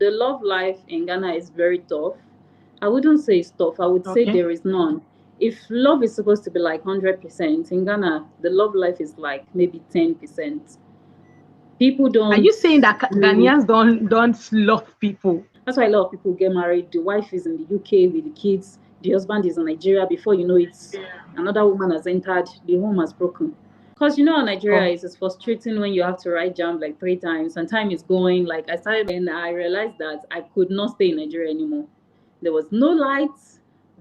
The love life in Ghana is very tough. I wouldn't say it's tough. I would say Okay. there is none. If love is supposed to be like 100%, in Ghana, the love life is like maybe 10%. People Are don't you saying that do. Ghanaians don't love people? That's why a lot of people get married. The wife is in the UK with the kids. The husband is in Nigeria. Before you know it, another woman has entered. The home has broken. Because you know how Nigeria Oh, is, it's frustrating when you have to write jump like 3 times and time is going. Like I started and I realized that I could not stay in Nigeria anymore. There was no lights.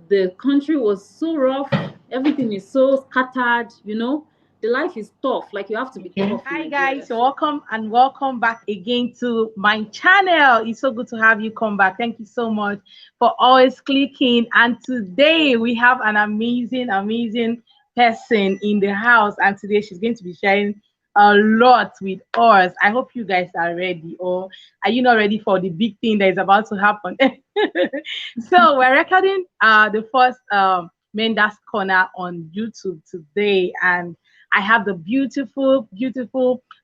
The country was so rough. Everything is so scattered, you know. The life is tough. Like you have to be okay. tough in Hi Nigeria. guys, welcome and welcome back again to my channel. It's so good to have you come back. Thank you so much for always clicking. And today we have an amazing person in the house, and today she's going to be sharing a lot with us. I hope you guys are ready, or are you not ready for the big thing that is about to happen? So we're recording the first Menders Corner on YouTube today, and I have the beautiful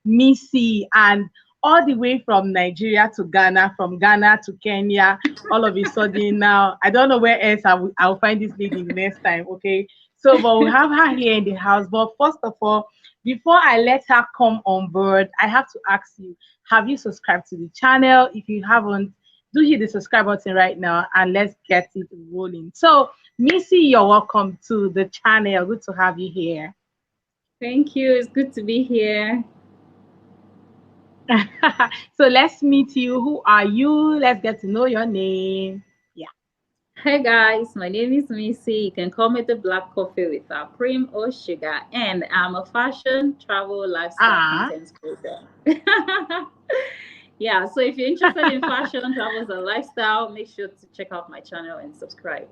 Missy, and all the way from Nigeria to Ghana, from Ghana to Kenya. All of a sudden now, I don't know where else I'll find this lady the next time. Okay, so but we have her here in the house. But first of all, before I let her come on board, I have to ask you: have you subscribed to the channel? If you haven't, do hit the subscribe button right now, and let's get it rolling. So, Missy, you're welcome to the channel. Good to have you here. Thank you. It's good to be here. So let's meet you. Who are you? Let's get to know your name. Yeah. Hey guys, my name is Missy. You can call me the Black Coffee without cream or sugar, and I'm a fashion, travel, lifestyle Ah. content creator. Yeah, so if you're interested in fashion, travels, and lifestyle, make sure to check out my channel and subscribe.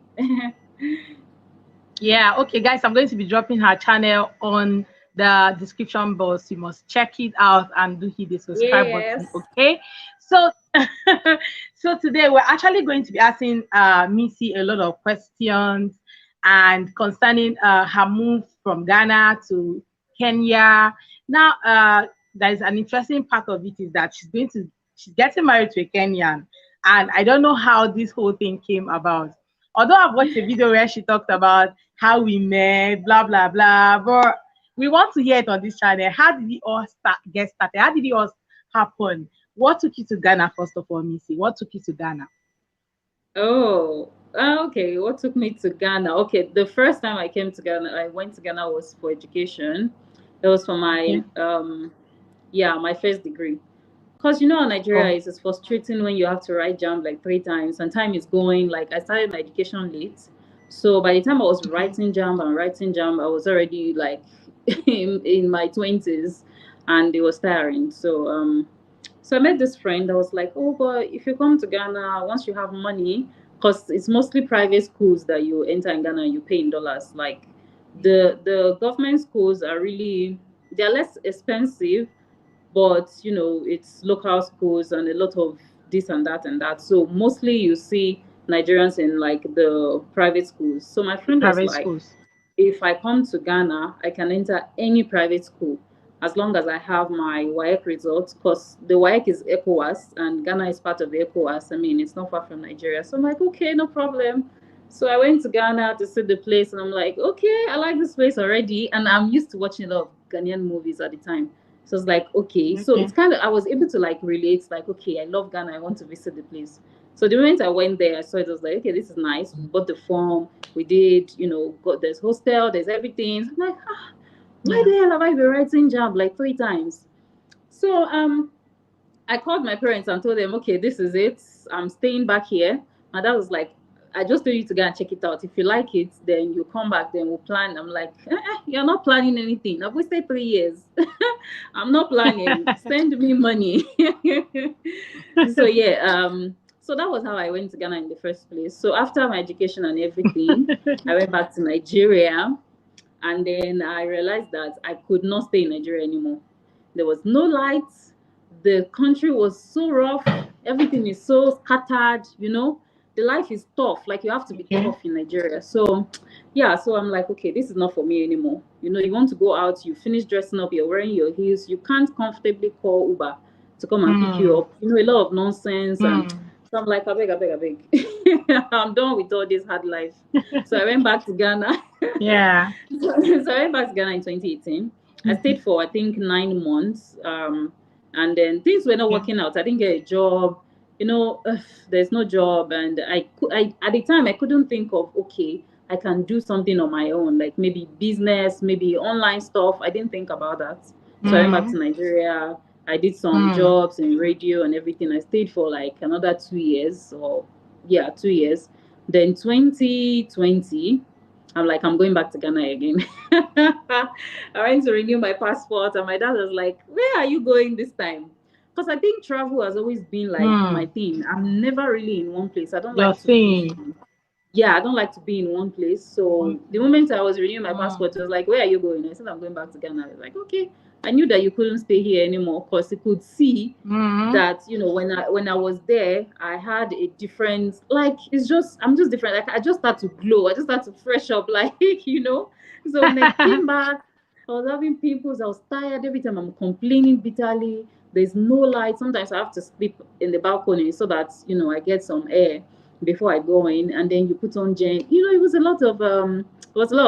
Yeah. Okay, guys. I'm going to be dropping her channel on the description box. You must check it out and do hit the subscribe button. Yes. Okay. So, so today we're actually going to be asking Missy a lot of questions and concerning her move from Ghana to Kenya. Now, there is an interesting part of it is that she's getting married to a Kenyan, and I don't know how this whole thing came about. Although I've watched a video where she talked about how we met, blah blah blah, but we want to hear it on this channel. How did it all get started? How did it all happen? What took you to Ghana, first of all, Missy? What took you to Ghana? Oh, okay. What took me to Ghana? Okay, the first time I came to Ghana, I went to Ghana was for education. It was for my Okay. yeah, my first degree. Because you know how Nigeria Oh, is, it's frustrating when you have to write jump like 3 times and time is going. Like I started my education late. So by the time I was okay. writing jump, I was already like in my 20s and it was tiring. So I met this friend that was like, oh, but if you come to Ghana, once you have money, because it's mostly private schools that you enter in Ghana, you pay in dollars. Like the government schools are really they're less expensive, but you know it's local schools and a lot of this and that and that. So mostly you see Nigerians in like the private schools. So my The friend was private like, schools. if I come to Ghana, I can enter any private school as long as I have my WAEC results, because the WAEC is ECOWAS and Ghana is part of the ECOWAS. I mean, it's not far from Nigeria. So I'm like, okay, no problem. So I went to Ghana to see the place and I'm like, okay, I like this place already. And I'm used to watching a lot of Ghanaian movies at the time. So it's like, okay. So it's Okay. kind of, I was able to like relate, like, okay, I love Ghana. I want to visit the place. So the moment I went there, I saw it, I was like, okay, this is nice. We bought the form, we did, you know, got there's hostel, there's everything. So I'm like, ah, why Yeah. the hell have I been writing job like 3 times? So I called my parents and told them, okay, this is it. I'm staying back here. My dad was like, I just told you to go and check it out. If you like it, then you come back, then we'll plan. I'm like, you're not planning anything. I've wasted 3 years. I'm not planning. Send me money. So yeah, so that was how I went to Ghana in the first place. So after my education and everything, I went back to Nigeria, and then I realized that I could not stay in Nigeria anymore. There was no lights. The country was so rough. Everything is so scattered, you know. The life is tough. Like you have to be Okay. tough in Nigeria. So yeah, so I'm like, okay, this is not for me anymore. You know, you want to go out, you finish dressing up, you're wearing your heels, you can't comfortably call Uber to come and pick you Hmm. up. You know, a lot of nonsense and Hmm. So I'm like, I beg. I'm done with all this hard life. So I went back to Ghana. Yeah. So I went back to Ghana in 2018. I Mhm. stayed for I think 9 months. And then things were not Yeah. working out. I didn't get a job. There's no job, and I at the time I couldn't think of, okay, I can do something on my own, like maybe business, maybe online stuff. I didn't think about that. So I went back to Mm. Nigeria. I did some Mm. jobs in radio and everything. I stayed for like another 2 years, or yeah, 2 years. Then 2020, I'm like, I'm going back to Ghana again. I went to renew my passport, and my dad was like, "Where are you going this time?" Because I think travel has always been like my Mm. thing. I'm never really in one place. I don't You're like to be, saying. yeah, I don't like to be in one place. So the moment I was renewing my Mm. passport, it was like, "Where are you going?" I said, "I'm going back to Ghana." I was like, "Okay." I knew that you couldn't stay here anymore, because he could see Mm. that, when I was there, I had a different, like, I'm just different. Like, I just start to glow. I just start to fresh up, like, So when I came back, I was having pimples. I was tired every time. I'm complaining bitterly. There's no light. Sometimes I have to sleep in the balcony so that I get some air before I go in. And then you put on Jane. It was a lot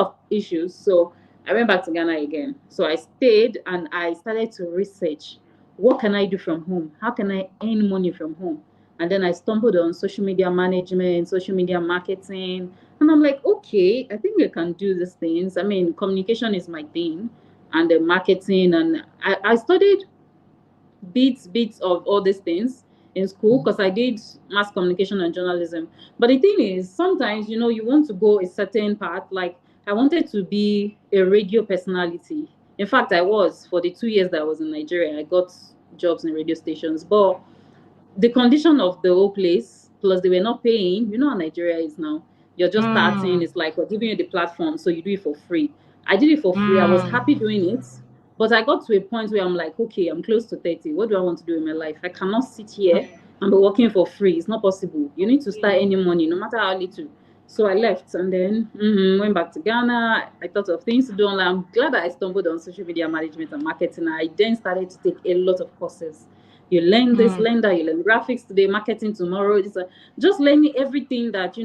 of issues. So I went back to Ghana again. So I stayed and I started to research, what can I do from home? How can I earn money from home? And then I stumbled on social media management, social media marketing. And I'm like, okay, I think I can do these things. I mean, communication is my thing, and the marketing. And I studied bits of all these things in school, because I did mass communication and journalism. But the thing is, sometimes, you want to go a certain path. Like, I wanted to be a radio personality. In fact, I was, for the 2 years that I was in Nigeria, I got jobs in radio stations. But the condition of the whole place, plus they were not paying. You know how Nigeria is now. You're just starting. Mm. It's like we're giving you the platform, so you do it for free. I did it for free. I was Mm. happy doing it. But I got to a point where I'm like, okay, I'm close to 30. What do I want to do in my life? I cannot sit here and be working for free. It's not possible. You need to start earning money, no matter how little. So I left, and then went back to Ghana. I thought of things to do online. I'm glad that I stumbled on social media management and marketing. I then started to take a lot of courses. You learn this, Mm. learn that, you learn graphics today, marketing tomorrow. Just learning everything that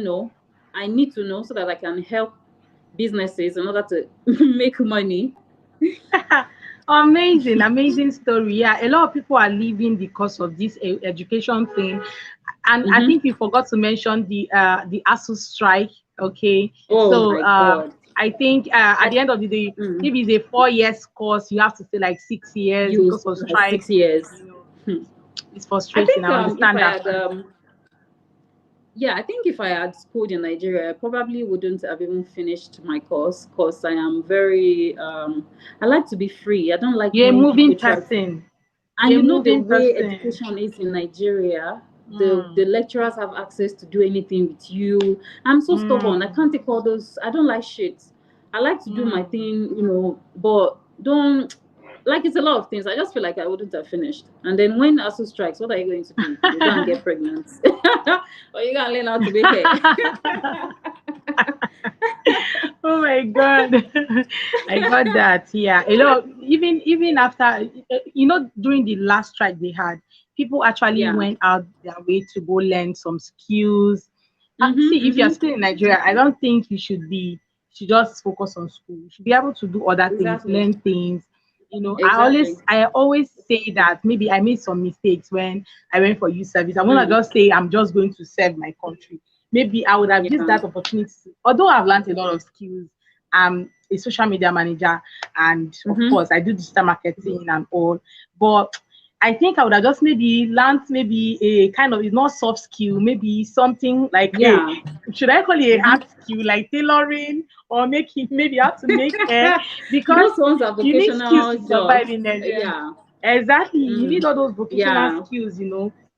I need to know, so that I can help businesses in order to make money. Amazing, amazing story. Yeah, a lot of people are leaving because of this education thing, and I Mm-hmm. think you forgot to mention the ASU strike. Okay, Oh so my God. I think at I, the end of the day, mm, maybe it's a 4 years course. You have to stay like 6 years you because of like strike. 6 years. You know, Hmm. it's I frustrating. think I if understand I that had part. yeah, I think if I had schooled in Nigeria, I probably wouldn't have even finished my course, because I am very I like to be free. I don't like You're a when moving people try to. person. And You're a the moving way person. education is in Nigeria, the Mm. lecturers have access to do anything with you. I'm so stubborn. I Mm. can't take all those. I don't like shit. I like to do my Mm. thing, but don't, like, it's a lot of things. I just feel like I wouldn't have finished. And then when ASU strikes, what are you going to do? You go and get pregnant, or you gonna learn how to make hair? Oh my God. I got that. Yeah. A lot even after during the last strike they had, people actually Yeah. went out their way to go learn some skills. Mm-hmm, See, if you're mm-hmm. still in Nigeria, I don't think you should just focus on school. You should be able to do other things, Exactly. learn things. Exactly. I always say that maybe I made some mistakes when I went for youth service. I want to Mm. just say I'm just going to serve my country. Maybe I would have used Yeah. that opportunity. Although I've learned a lot of skills, I'm a social media manager, and of Mm-hmm. course I do digital marketing and all. But I think I would have just maybe learned maybe a kind of, it's not soft skill, maybe something like a, Yeah. should I call it a hard Mm-hmm. skill like tailoring or making, maybe how to make hair, because Those ones are you need skills vocational to survive jobs. in Nigeria. Yeah. Exactly. You need Mm. all those vocational Yeah. skills,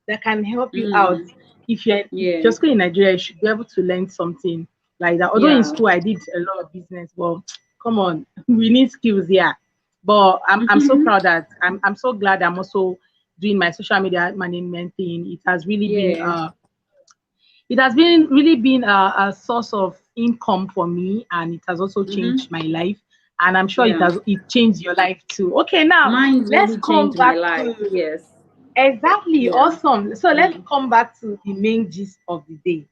that can help you out. Mm. If you're Yeah. school in Nigeria, you should be able to learn something like that. Although in Yeah. school I did a lot of business, well, come on, we need skills here. But I'm so Mm-hmm. proud that I'm so glad I'm also doing my social media management thing. Yeah. It has been really been a source of income for me, and it has also Mm-hmm. changed my life. And I'm sure Yeah. it changed your life too. Okay, now Mine let's really come changed my back life. to Yes. Exactly. Yeah. Awesome. So let's Mm. come back to the main gist of the day.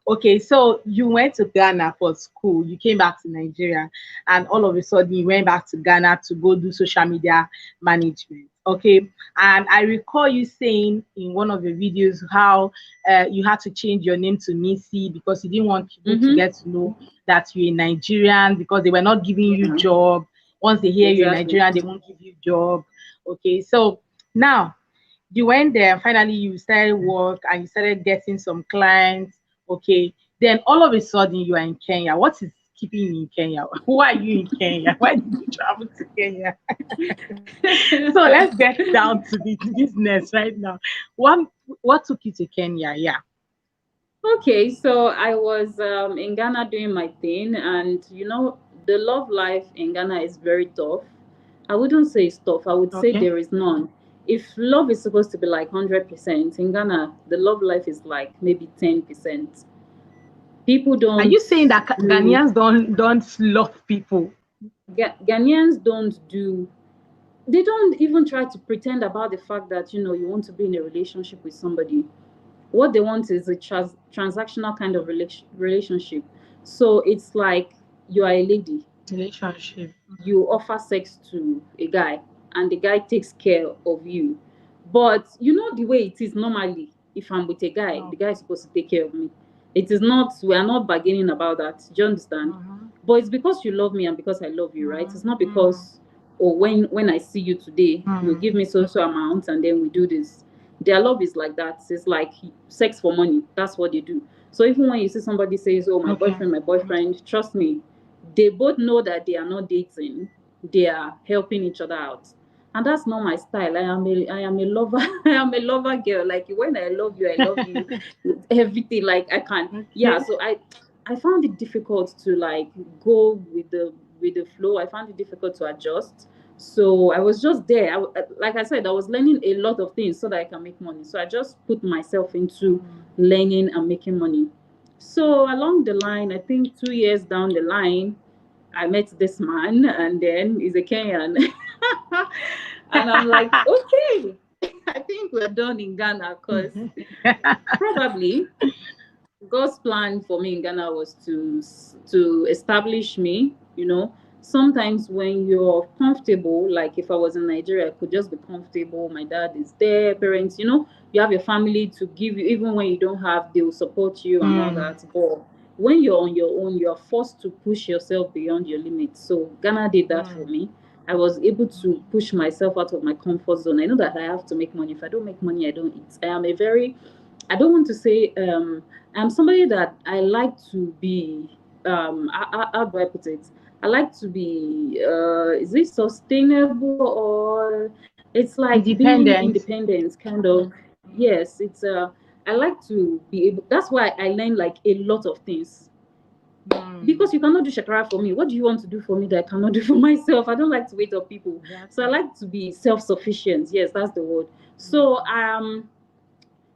Okay, so you went to Ghana for school, you came back to Nigeria, and all of a sudden you went back to Ghana to go do social media management. Okay, and I recall you saying in one of the videos how you had to change your name to Missy because you didn't want people to Mm-hmm. get to know that you're a Nigerian because they were not giving you Yeah. job. Once they hear you're a Exactly. Nigerian, they won't give you job. Okay, so now you went there and finally you started work and you started getting some clients. Okay. Then all of a sudden you are in Kenya. What is keeping you in Kenya? Why are you in Kenya? Why did you travel to Kenya? So let's get down to the business right now. What what took you to Kenya? Yeah. Okay, so I was in Ghana doing my thing, and the love life in Ghana is very tough. I wouldn't say it's tough, I would say Okay. there is none. If love is supposed to be like 100%, in Ghana, the love life is like maybe 10%. People Are don't you saying that do, Ghanaians don't love people? Ghanaians don't do, they don't even try to pretend about the fact that, you want to be in a relationship with somebody. What they want is a transactional kind of relationship. So it's like you are a lady, Relationship. you offer sex to a guy, and the guy takes care of you. But the way it is normally, if I'm with a guy, No. the guy is supposed to take care of me. It is not, we are not bargaining about that. Do you understand? Mm-hmm. But it's because you love me and because I love you, right? It's not Mm-hmm. because, oh, when I see you today, you Mm-hmm. give me so amount and then we do this. Their love is like that. It's like sex for money. That's what they do. So even when you see somebody says, "Oh, Okay. my boyfriend," trust me, they both know that they are not dating, they are helping each other out. And that's not my style. I am a lover. I am a lover girl. Like when I love you everything. Like I can, yeah. Okay. So I found it difficult to like go with the flow. I found it difficult to adjust. So I was just there. Like I said, I was learning a lot of things so that I can make money. So I just put myself into learning and making money. So along the line, I think 2 years down the line, I met this man, and then he's a Kenyan. And I'm like, okay, I think we're done in Ghana because probably God's plan for me in Ghana was to establish me. Sometimes when you're comfortable, like if I was in Nigeria, I could just be comfortable. My dad is there, parents, you have your family to give you, even when you don't have, they will support you and all Mm. that. But when you're on your own, you're forced to push yourself beyond your limits. So Ghana did that for Mm. me. I was able to push myself out of my comfort zone. I know that I have to make money. If I don't make money, I don't eat. I don't want to say, I'm somebody that I like to be, how do I put it? I like to be, is it sustainable, or it's like being Independent. independent, kind of. Yes, I like to be able, that's why I learn like a lot of things. Mm. Because you cannot do shakara for me. What do you want to do for me that I cannot do for myself? I don't like to wait on people. So I Exactly. like to be self-sufficient. Yes, that's the word. So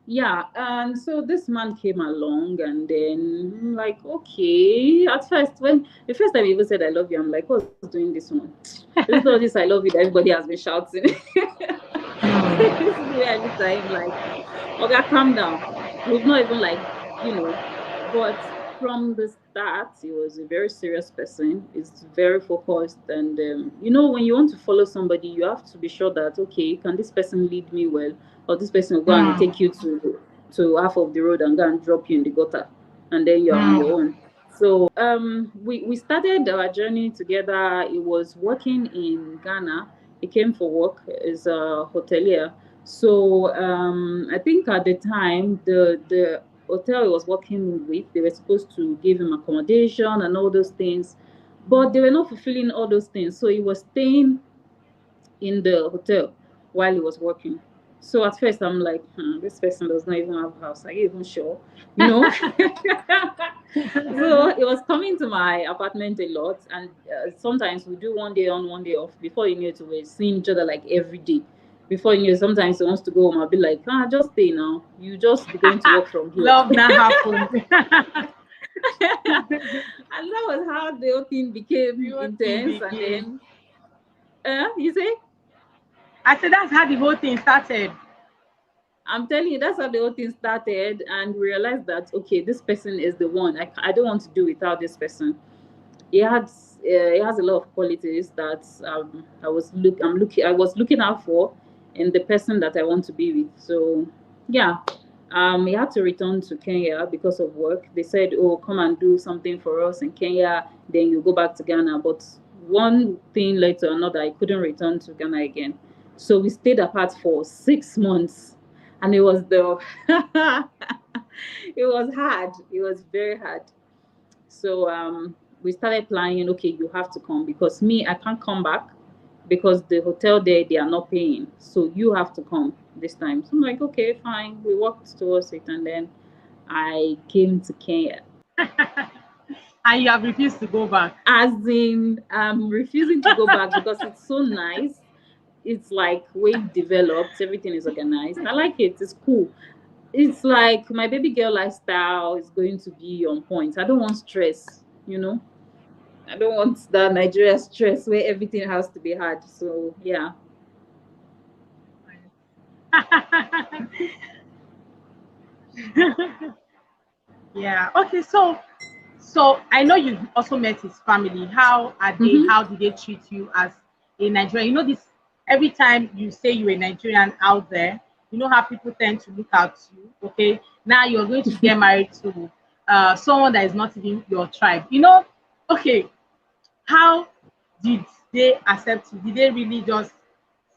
yeah, and so this man came along, and then I'm like, okay. At first, when the first time he even said I love you, I'm like, what's doing this one? This is not this I love you that everybody has been shouting. This Mm. is the way I looked at him like, okay, calm down. We've not even like, but from the start, he was a very serious person. He's very focused, and when you want to follow somebody, you have to be sure that, okay, can this person lead me well, or this person will go and take Mm. you to half of the road and go and drop you in the gutter, and then you're on your Mm. own. So we started our journey together. He was working in Ghana. He came for work as a hotelier. So I think at the time the hotel he was working with, they were supposed to give him accommodation and all those things, but they were not fulfilling all those things. So he was staying in the hotel while he was working. So at first I'm like, this person does not even have a house. Are you even sure? So he was coming to my apartment a lot, and sometimes we do one day on, one day off. Before you knew it, we were seeing each other like every day. Before you knew it, sometimes he wants to go home. I'll be like, just stay now. You just be going to work from here. Love not happened. And that was how the whole thing became Your thing intense. And begin. then, you say? I said that's how the whole thing started. I'm telling you, that's how the whole thing started, and we realized that okay, this person is the one. I don't want to do without this person. He has a lot of qualities that I was looking out for in the person that I want to be with. So yeah, he had to return to Kenya because of work. They said, "Oh, come and do something for us in Kenya, then you go back to Ghana." But one thing led to another. I couldn't return to Ghana again, so we stayed apart for 6 months, and it was the it was hard. It was very hard. So we started planning, okay, you have to come because me, I can't come back because the hotel there, they are not paying. So you have to come this time. So I'm like, okay, fine. We worked towards it. And then I came to Kenya. And you have refused to go back. As in, I'm refusing to go back because it's so nice. It's like way developed. Everything is organized. I like it. It's cool. It's like my baby girl lifestyle is going to be on point. I don't want stress, you know. I don't want that Nigeria stress where everything has to be hard. So yeah. Yeah. Okay. So I know you also met his family. How are they? Mm-hmm. How did they treat you as a Nigerian? You know this. Every time you say you're a Nigerian out there, you know how people tend to look at you. Okay. Now you're going to get married to someone that is not even your tribe. You know. Okay. How did they accept you? Did they really just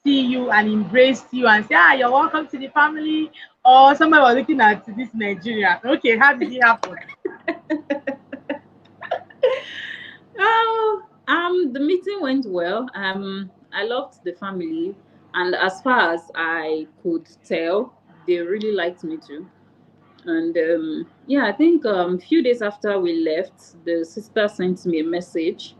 see you and embrace you and say, "Ah, you're welcome to the family"? Or somebody was looking at this Nigerian? Okay, how did it happen? Oh, the meeting went well. I loved the family, and as far as I could tell, they really liked me too. And yeah, I think a few days after we left, the sister sent me a message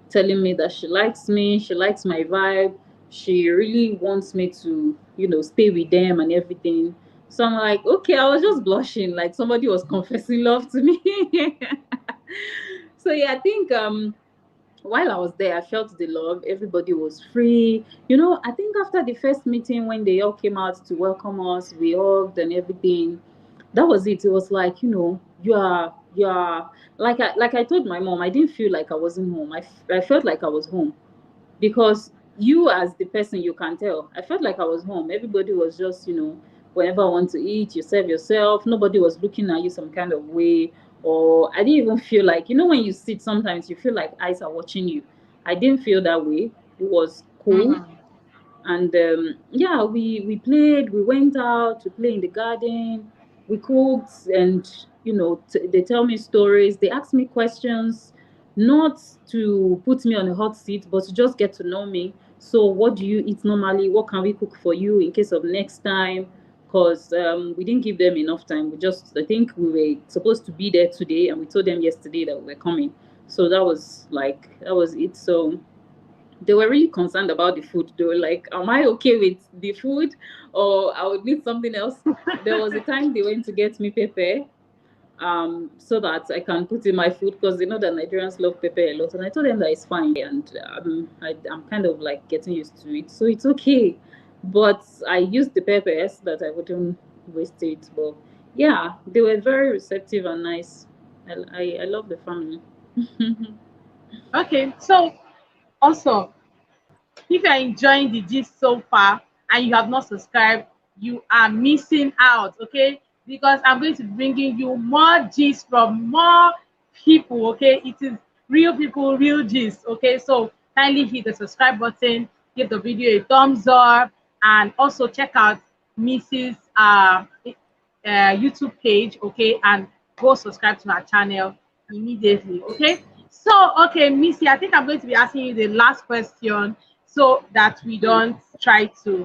telling me that she likes me, she likes my vibe, she really wants me to, stay with them and everything. So I'm like, okay, I was just blushing, like somebody was confessing love to me. So yeah, I think while I was there, I felt the love. Everybody was free. I think after the first meeting, when they all came out to welcome us, we hugged and everything. That was it. It was like, you are like I told my mom, I didn't feel like I wasn't home. I felt like I was home because you as the person, you can tell. I felt like I was home. Everybody was just, whenever I want to eat, you serve yourself. Nobody was looking at you some kind of way. Or I didn't even feel like, when you sit, sometimes you feel like eyes are watching you. I didn't feel that way. It was cool. Mhm. And yeah, we played, we went out to play in the garden, we cooked, and they tell me stories, they ask me questions, not to put me on a hot seat, but to just get to know me. So what do you eat normally? What can we cook for you in case of next time? Because we didn't give them enough time. I think we were supposed to be there today, and we told them yesterday that we were coming. So that was it. So they were really concerned about the food. They were like, "Am I okay with the food, or I would need something else?" There was a time they went to get me pepper, so that I can put in my food because they know that Nigerians love pepper a lot. And I told them that it's fine, and I'm kind of like getting used to it, so it's okay. But I used the pepper so that I wouldn't waste it. But yeah, they were very receptive and nice. I love the family. Okay, so also, if you're enjoying the gist so far and you have not subscribed, you are missing out, okay? Because I'm going to be bringing you more gist from more people, okay? It is real people, real gist, okay? So kindly hit the subscribe button, give the video a thumbs up, and also check out Mrs. YouTube page, okay? And go subscribe to our channel immediately, okay? So, okay, Missy, I think I'm going to be asking you the last question so that we don't try to,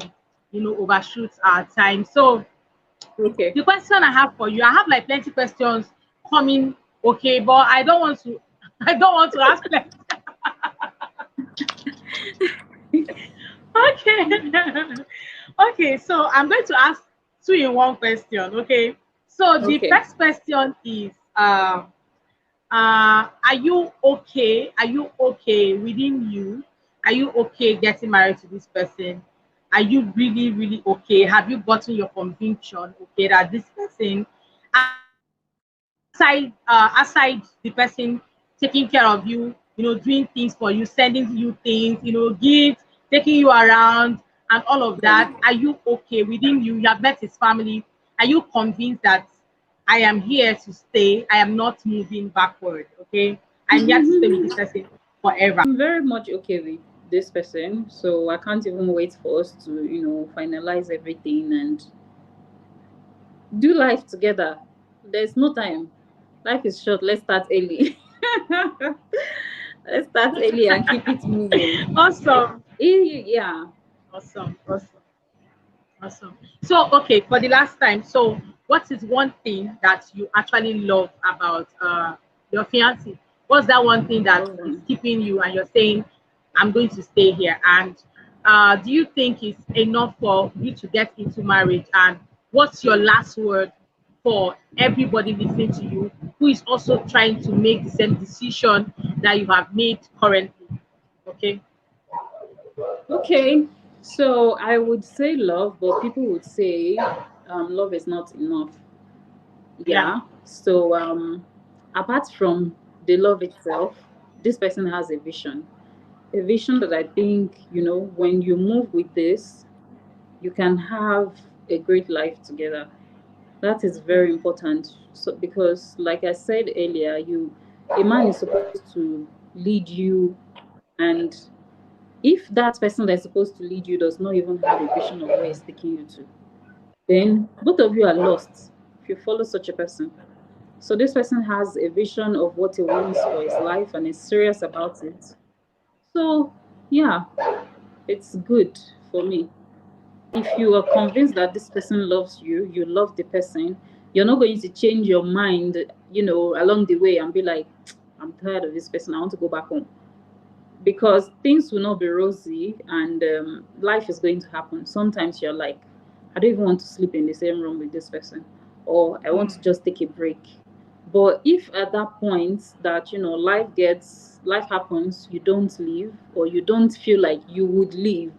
overshoot our time. So, Okay. the question I have for you, I have like plenty questions coming, okay, but I don't want to, I don't want to ask plenty. Okay. Okay, so I'm going to ask two in one question, okay? So, the Okay. first question is, are you okay? Are you okay within you? Are you okay getting married to this person? Are you really, really okay? Have you gotten your conviction, okay, that this person, aside the person taking care of you, doing things for you, sending you things, gifts, taking you around, and all of Yeah. that, are you okay within you? You have met his family. Are you convinced that I am here to stay? I am not moving backward. Okay, I'm here to stay with this person forever. I'm very much okay with this person, so I can't even wait for us to, finalize everything and do life together. There's no time. Life is short. Let's start early. Let's start early and keep it moving. Awesome, Yeah. awesome, awesome. Awesome. So, okay, for the last time, so what is one thing that you actually love about your fiancé? What's that one thing that is Oh. keeping you and you're saying, I'm going to stay here? And do you think it's enough for you to get into marriage? And what's your last word for everybody listening to you who is also trying to make the same decision that you have made currently? Okay. Okay. So I would say love, but people would say love is not enough. Yeah. Yeah. So apart from the love itself, this person has a vision that I think, when you move with this, you can have a great life together. That is very important. So because like I said earlier, a man is supposed to lead you, and if that person that's supposed to lead you does not even have a vision of where he's taking you to, then both of you are lost if you follow such a person. So this person has a vision of what he wants for his life and is serious about it. So yeah, it's good for me. If you are convinced that this person loves you, you love the person, you're not going to change your mind, along the way and be like, I'm tired of this person, I want to go back home. Because things will not be rosy, and life is going to happen. Sometimes you're like, I don't even want to sleep in the same room with this person, or I want to just take a break. But if at that point that life happens, you don't leave, or you don't feel like you would leave,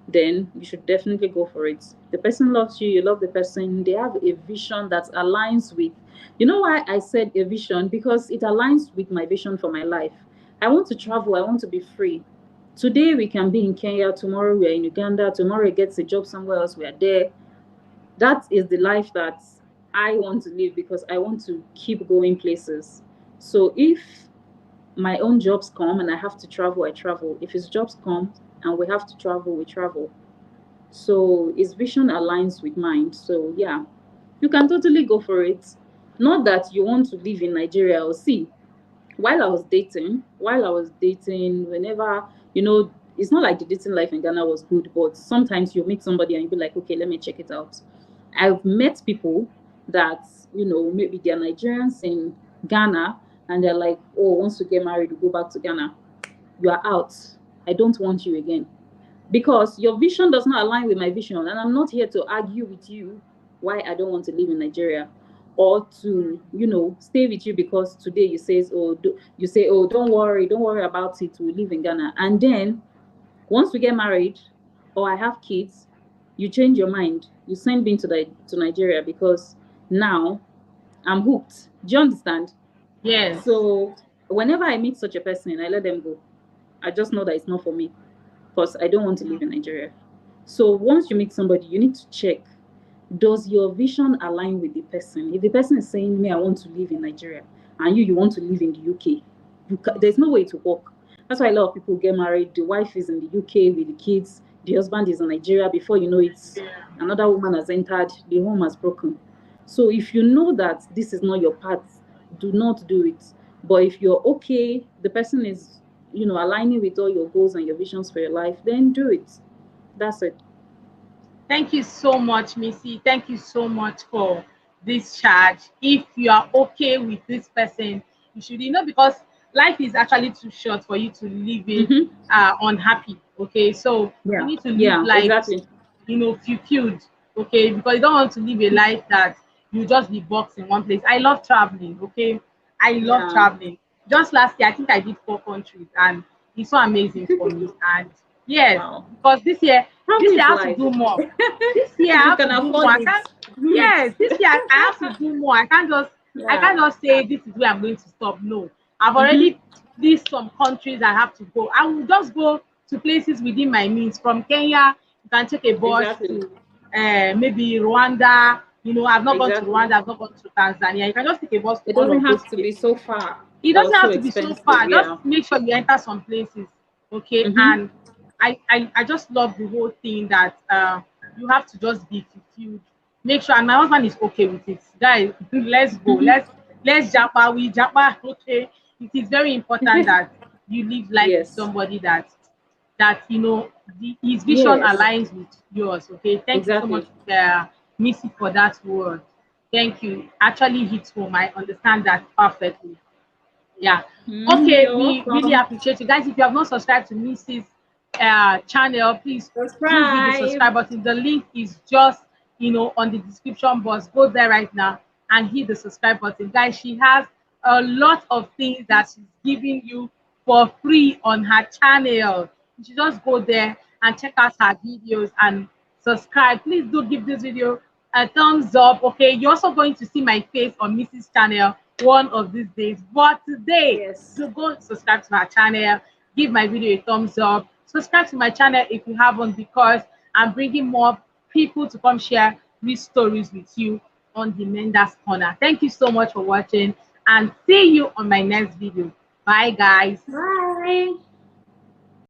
then you should definitely go for it. The person loves you, you love the person, they have a vision that aligns with, why I said a vision, because it aligns with my vision for my life. I want to travel, I want to be free. Today we can be in Kenya, tomorrow we are in Uganda, tomorrow he gets a job somewhere else, we are there. That is the life that I want to live, because I want to keep going places. So if my own jobs come and I have to travel, I travel. If his jobs come and we have to travel, we travel. So his vision aligns with mine. So yeah, you can totally go for it. Not that you want to live in Nigeria. Or see, while I was dating, whenever, it's not like the dating life in Ghana was good, but sometimes you meet somebody and you be like, okay, let me check it out. I've met people that, maybe they're Nigerians in Ghana, and they're like, oh, once we get married, we go back to Ghana. You are out. I don't want you again, because your vision does not align with my vision, and I'm not here to argue with you why I don't want to live in Nigeria, or to stay with you because today you say, oh, don't worry about it, we live in Ghana, and then once we get married or I have kids, you change your mind, you send me to Nigeria because now I'm hooked. Do you understand? Yes. So whenever I meet such a person, I let them go. I just know that it's not for me, because I don't want to live in Nigeria. So once you meet somebody, you need to check, does your vision align with the person? If the person is saying, me, I want to live in Nigeria, and you want to live in the UK, there's no way to work. That's why a lot of people get married. The wife is in the UK with the kids, the husband is in Nigeria. Before you know it, another woman has entered, the home has broken. So if you know that this is not your path, do not do it. But if you're okay, the person is, aligning with all your goals and your visions for your life, then do it. That's it. Thank you so much, Missy. Thank you so much for this charge. If you are okay with this person, you should, because life is actually too short for you to live it Mm-hmm. unhappy. Okay, so you Yeah. need to live Yeah, life, exactly. fulfilled. Okay, because you don't want to live a life that you just be boxed in one place. I love traveling. Okay, I love Yeah. traveling. Just last year, I think I did 4 countries, and it's so amazing for me. And Yes, Wow. because this year Travel I is have to life. do more. This year I If you have can to do more. afford I it, can't. do it. Yes, this year I have to do more. I Yeah. can't just say this is where I'm going to stop. No, I've Mm-hmm. already list some countries I have to go. I will just go to places within my means. From Kenya, you can take a bus Exactly. to maybe Rwanda. I've not gone to Exactly. Rwanda. I've not gone to Tanzania. You can just take a bus to It all doesn't of those have to be places. so far It or doesn't so have to be so expensive. far. Just Yeah. make sure you enter some places, okay? Mm-hmm. And I just love the whole thing that you have to just be fulfilled. Make sure, and my husband is okay with it. Guys, let's go. Let's japa. We japa. Okay. It is very important that you live life with Yes. somebody that his vision Yes. aligns with yours. Okay. Thank you so much, Exactly. Missy, for that word. Thank you. Actually hits home. I understand that perfectly. Yeah. Okay, You're we really welcome. appreciate you guys. If you have not subscribed to Mrs. Channel, please do hit the Subscribe. subscribe button. The link is just on the description box. Go there right now and hit the subscribe button. Guys, she has a lot of things that she's giving you for free on her channel. You should just go there and check out her videos and subscribe. Please do give this video a thumbs up. Okay, you're also going to see my face on Mrs. Channel one of these days. But today, Yes. do go subscribe to her channel, give my video a thumbs up, subscribe to my channel if you haven't, because I'm bringing more people to come share these stories with you on the Menders Corner. Thank you so much for watching and see you on my next video. Bye, guys. Bye.